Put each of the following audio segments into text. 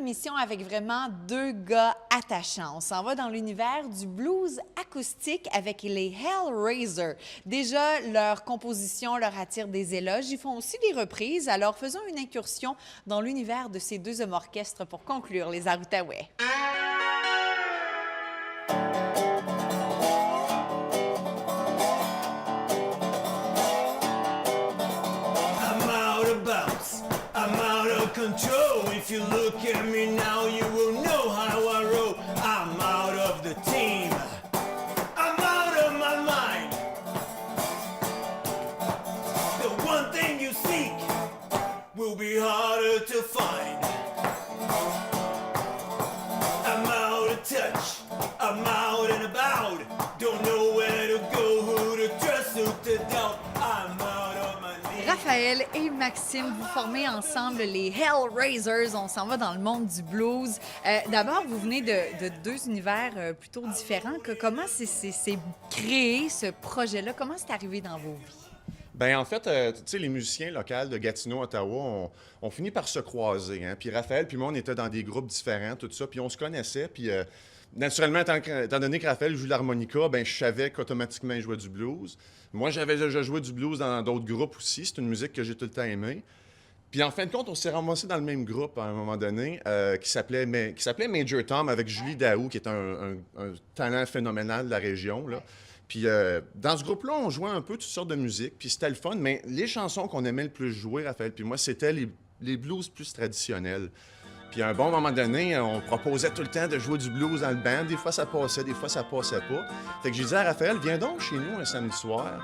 émission avec vraiment deux gars attachants. On s'en va dans l'univers du blues acoustique avec les Hellraiser. Déjà, leur composition leur attire des éloges. Ils font aussi des reprises. Alors, faisons une incursion dans l'univers de ces deux hommes orchestres pour conclure les Arutaouais. Control. If you look at me now, you will know how I roll. I'm out of the team. I'm out of my mind. The one thing you seek will be harder to find. I'm out of touch. I'm out and about. Don't know where to go, who to trust, who to doubt. I'm out of my league. Raphaël et Maxime, vous formez ensemble les Hellraisers. On s'en va dans le monde du blues. D'abord, vous venez de deux univers plutôt différents. Comment c'est créé, ce projet-là? Comment c'est arrivé dans vos vies? Bien, en fait, tu sais, les musiciens locaux de Gatineau, Ottawa, on finit par se croiser. Hein? Puis Raphaël puis moi, on était dans des groupes différents, tout ça, puis on se connaissait. Puis naturellement, étant donné que Raphaël joue l'harmonica, ben je savais qu'automatiquement, il jouait du blues. Moi, j'avais déjà joué du blues dans d'autres groupes aussi. C'est une musique que j'ai tout le temps aimée. Puis en fin de compte, on s'est ramassé dans le même groupe à un moment donné qui s'appelait Major Tom avec Julie Daou, qui est un talent phénoménal de la région, là. Puis dans ce groupe-là, on jouait un peu toutes sortes de musique, puis c'était le fun, mais les chansons qu'on aimait le plus jouer, Raphaël puis moi, c'était les blues plus traditionnels. Puis à un bon moment donné, on proposait tout le temps de jouer du blues dans le band. Des fois, ça passait, des fois, ça passait pas. Fait que j'ai dit à Raphaël, viens donc chez nous un samedi soir.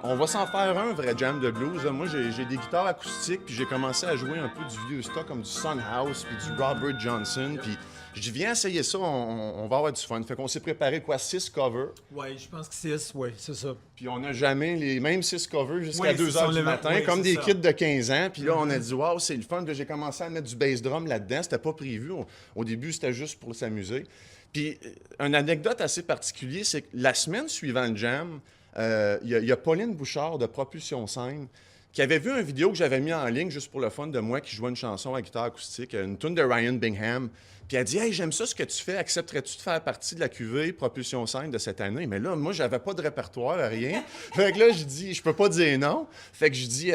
On va s'en faire un vrai jam de blues. Moi, j'ai des guitares acoustiques, puis j'ai commencé à jouer un peu du vieux stock comme du Sunhouse, puis du Robert Johnson, puis je dis, viens essayer ça, on va avoir du fun. Fait qu'on s'est préparé, 6 covers. Oui, je pense que 6, oui, c'est ça. Puis on n'a jamais les mêmes 6 covers jusqu'à Oui, 2 ce heures sont du les matin, mêmes- oui, comme c'est des ça. kids de 15 ans. Puis là, on a dit, waouh, c'est le fun. Puis j'ai commencé à mettre du bass drum là-dedans. C'était pas prévu. Au début, c'était juste pour s'amuser. Puis une anecdote assez particulière, c'est que la semaine suivant le jam, il y a Pauline Bouchard de Propulsion Scène qui avait vu une vidéo que j'avais mis en ligne juste pour le fun de moi qui jouait une chanson à guitare acoustique, une tune de Ryan Bingham. Puis elle a dit, hey, j'aime ça ce que tu fais, accepterais-tu de faire partie de la cuvée Propulsion Scène de cette année? Mais là, moi, j'avais pas de répertoire, rien. Fait que là, je dis, je peux pas dire non. Fait que je dis,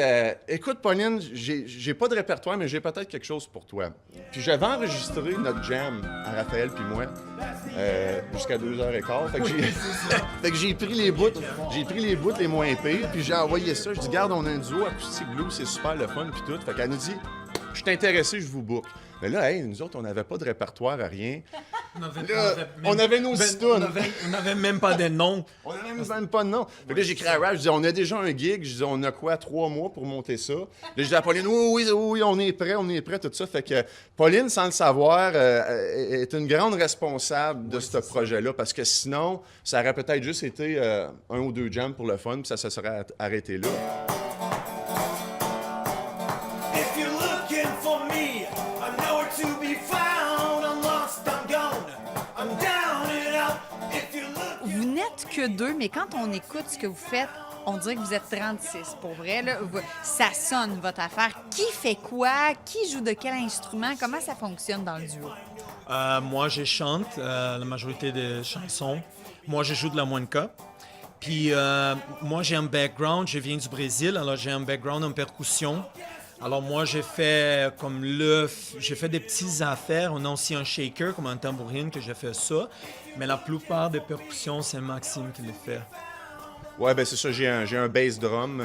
écoute, Pauline, j'ai pas de répertoire, mais j'ai peut-être quelque chose pour toi. Puis j'avais enregistré notre jam à Raphaël puis moi jusqu'à 2h15. Fait que j'ai pris les bouts, les moins pires, puis j'ai envoyé ça. Je dis, garde, on a un duo acoustique blues, c'est super le fun, puis tout. Fait qu'elle nous dit, je suis intéressé, je vous book. Mais là, hey, nous autres, on n'avait pas de répertoire à rien. On avait nos tunes. On n'avait même pas de nom. On n'avait même pas de nom. Fait que là, j'ai écrit à Raph, je dis, on a déjà un gig. Je dis, on a quoi, 3 mois pour monter ça? Là, je dis à Pauline, oui, on est prêt, tout ça. Fait que Pauline, sans le savoir, est une grande responsable de ce projet-là, parce que sinon, ça aurait peut-être juste été un ou deux jams pour le fun, puis ça se serait arrêté là. If you're looking for me, I'm nowhere to be found. I'm lost, I'm gone. I'm down and out. If you're looking. Vous n'êtes que deux, mais quand on écoute ce que vous faites, on dirait que vous êtes 36. Pour vrai, là, ça sonne, votre affaire. Qui fait quoi? Qui joue de quel instrument? Comment ça fonctionne dans le duo? Moi, je chante la majorité des chansons. Moi, je joue de la mouinka. Puis, moi, j'ai un background. Je viens du Brésil, alors j'ai un background en percussion. Alors, moi, j'ai fait des petites affaires. On a aussi un shaker, comme un tambourine, que j'ai fait ça. Mais la plupart des percussions, c'est Maxime qui les fait. Ouais, ben c'est ça, j'ai un bass drum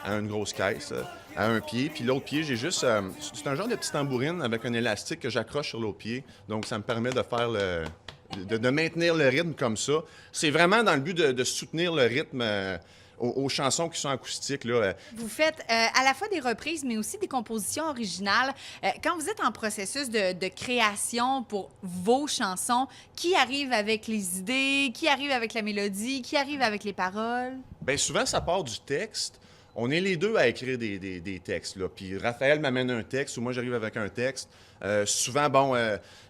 à une grosse caisse, à un pied. Puis l'autre pied, j'ai juste... c'est un genre de petite tambourine avec un élastique que j'accroche sur l'autre pied. Donc, ça me permet de faire de maintenir le rythme comme ça. C'est vraiment dans le but de soutenir le rythme aux chansons qui sont acoustiques, là. Vous faites à la fois des reprises, mais aussi des compositions originales. Quand vous êtes en processus de création pour vos chansons, qui arrive avec les idées, qui arrive avec la mélodie, qui arrive avec les paroles? Bien, souvent, ça part du texte. On est les deux à écrire des textes, là. Puis Raphaël m'amène un texte ou moi, j'arrive avec un texte. Souvent,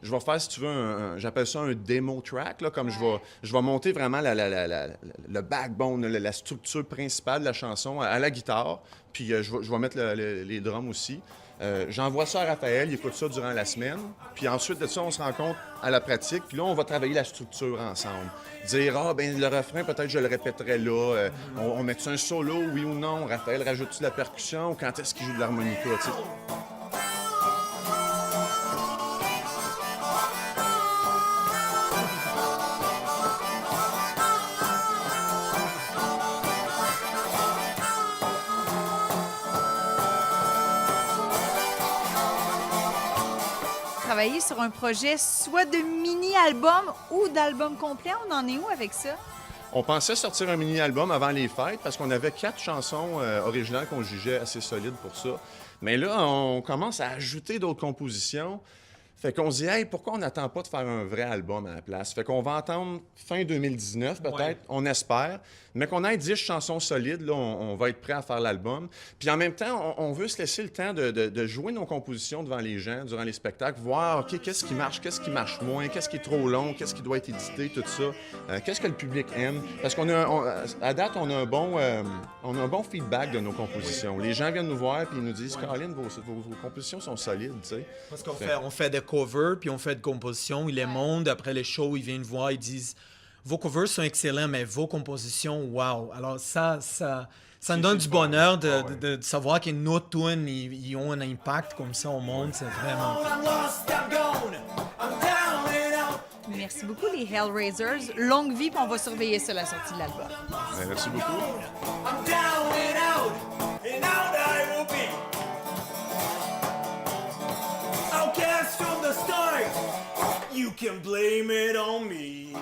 je vais faire, si tu veux, j'appelle ça un démo track, là, comme je vais monter vraiment le backbone, la structure principale de la chanson à la guitare, puis je vais mettre les drums aussi. J'envoie ça à Raphaël, il écoute ça durant la semaine. Puis ensuite de ça, on se rencontre à la pratique. Puis là, on va travailler la structure ensemble. Dire, le refrain, peut-être je le répéterai là. On met-tu un solo, oui ou non? Raphaël, rajoute-tu de la percussion? Ou quand est-ce qu'il joue de l'harmonica, tu sais? Travailler sur un projet soit de mini-album ou d'album complet, on en est où avec ça? On pensait sortir un mini-album avant les fêtes parce qu'on avait 4 chansons originales qu'on jugeait assez solides pour ça. Mais là, on commence à ajouter d'autres compositions. Fait qu'on se dit, hey, pourquoi on n'attend pas de faire un vrai album à la place? Fait qu'on va attendre fin 2019, peut-être, Ouais. on espère. Mais qu'on ait 10 chansons solides, là, on va être prêt à faire l'album. Puis en même temps, on veut se laisser le temps de jouer nos compositions devant les gens, durant les spectacles, voir, OK, qu'est-ce qui marche moins, qu'est-ce qui est trop long, qu'est-ce qui doit être édité, tout ça. Qu'est-ce que le public aime? Parce à date, on a un bon feedback de nos compositions. Les gens viennent nous voir et ils nous disent, Caroline, vos compositions sont solides, tu sais. Parce on fait des covers, puis on fait des compositions. Et le monde, après les shows, ils viennent voir, ils disent vos covers sont excellents, mais vos compositions, wow. Alors ça nous donne du bonheur de savoir que nos tunes, ils ont un impact comme ça au monde. C'est vraiment... I'm lost, I'm gone, I'm down and out. Merci beaucoup, les Hellraisers. Longue vie, puis on va surveiller ça, la sortie de l'album. Merci beaucoup. I'm down and out I will be. Outcast from the start, you can blame it on me.